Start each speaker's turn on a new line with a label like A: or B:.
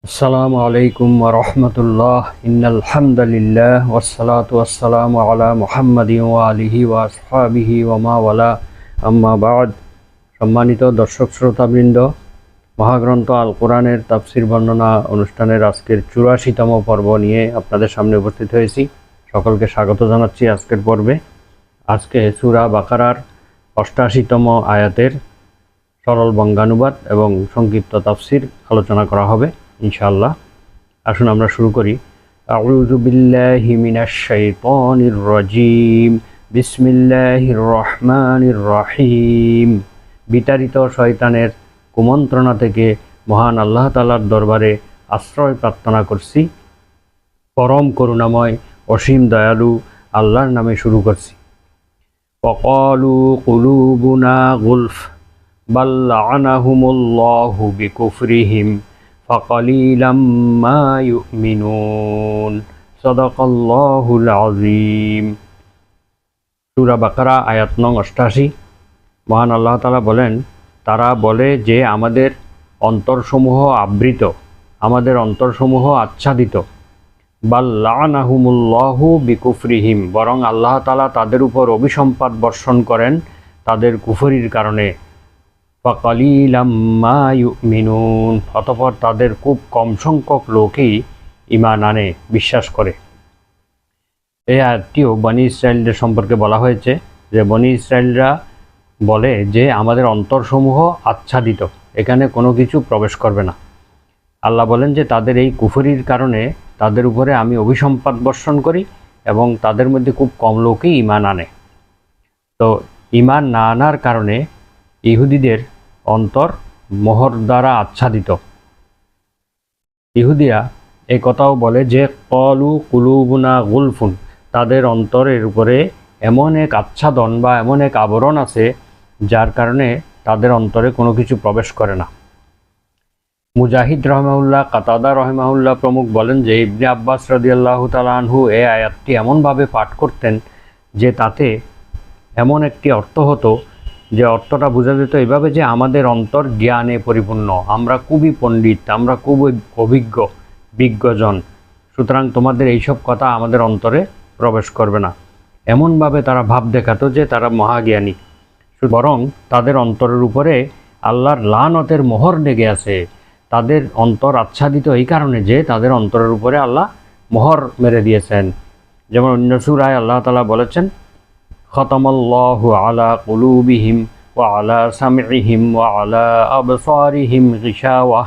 A: আসসালামু আলাইকুম ওয়া রাহমাতুল্লাহ। ইন্নাল হামদালিল্লাহ ওয়াসসালাতু ওয়াসসালামু আলা মুহাম্মাদিন ওয়া আলিহি ওয়া আসহাবিহি ওয়া মা ওয়ালা, আম্মা বা'দ। সম্মানিত দর্শক শ্রোতাবৃন্দ, মহাগ্রন্থ আল কোরআনের তাফসির বর্ণনা অনুষ্ঠানের আজকের ৮৪তম পর্ব নিয়ে আপনাদের সামনে উপস্থিত হয়েছি। সকলকে স্বাগত জানাচ্ছি আজকের পর্বে। আজকে সূরা বাকারার ৮৮তম আয়াতের সরল বঙ্গানুবাদ এবং সংক্ষিপ্ত তাফসির আলোচনা করা হবে ইনশাআল্লাহ। আসুন আমরা শুরু করি। আউযু বিল্লাহি মিনাশ শাইতানির রাজিম। বিসমিল্লাহির রহমানির রহিম। বিতাড়িত শয়তানের কুমন্ত্রণা থেকে মহান আল্লাহ তাআলার দরবারে আশ্রয় প্রার্থনা করছি। পরম করুণাময় অসীম দয়ালু আল্লাহর নামে শুরু করছি। ওয়াকালু কুলুবুনা গুলফ বাল লাআনাহুমুল্লাহু বিকুফরিহিম ফাকালিলাম মা ইউমিনুন। সাদাকাল্লাহুল আযীম। সূরা বাকারা আয়াত নং ৮৮। মহান আল্লাহ তাআলা বলেন, তারা বলে যে আমাদের অন্তরসমূহ আবৃত, আমাদের অন্তরসমূহ আচ্ছাদিত। বাল লাআনাহুমুল্লাহু বিকুফরিহিম, বরং আল্লাহ তাআলা তাদের উপর অভিসম্পাত বর্ষণ করেন তাদের কুফরির কারণে। ফাকালিলাম মা ইউমিনুন, অতঃপর তাদের খুব কম সংখ্যক লোকই ঈমান আনে, বিশ্বাস করে। এই আয়াতটিও বনী ইসরায়েলদের সম্পর্কে বলা হয়েছে যে বনী ইসরায়েলরা বলে যে আমাদের অন্তরসমূহ আচ্ছাদিত, এখানে কোনো কিছু প্রবেশ করবে না। আল্লাহ বলেন যে তাদের এই কুফরির কারণে তাদের উপরে আমি অভিসম্পাত বর্ষণ করি এবং তাদের মধ্যে খুব কম লোকই ঈমান আনে। তো ঈমান না আনার কারণে ইহুদিদের অন্তর মোহর দ্বারা আচ্ছাদিত। ইহুদিরা এই কথাও বলে যে ক্বালু কুলুবুনা গুলফুন, তাদের অন্তরের উপরে এমন এক আচ্ছাদন বা এমন এক আবরণ আছে যার কারণে তাদের অন্তরে কোনো কিছু প্রবেশ করে না। মুজাহিদ রহমাহুল্লাহ, কাতাদা রহমাহুল্লাহ প্রমুখ বলেন যে ইবনে আব্বাস রাদিয়াল্লাহু তাআলা আনহু এই আয়াতটি এমনভাবে পাঠ করতেন যে তাতে এমন একটি অর্থ হতো যে অর্থটা বোঝা যেত এভাবে যে আমাদের অন্তর জ্ঞানে পরিপূর্ণ, আমরা খুবই পণ্ডিত, আমরা খুবই অভিজ্ঞ বিজ্ঞজন, সুতরাং তোমাদের এইসব কথা আমাদের অন্তরে প্রবেশ করবে না। এমনভাবে তারা ভাব দেখাতো যে তারা মহাজ্ঞানী, বরং তাদের অন্তরের উপরে আল্লাহর লানতের মোহর লেগে আছে। তাদের অন্তর আচ্ছাদিত এই কারণে যে তাদের অন্তরের উপরে আল্লাহ মোহর মেরে দিয়েছেন। যেমন অন্য সূরায় আল্লাহ তাআলা বলেছেন, খতামাল্লাহু আলা কুলুবিহিম ওয়া আলা সামইহিম ওয়া আলা আবসারিহিম গিশাওয়াহ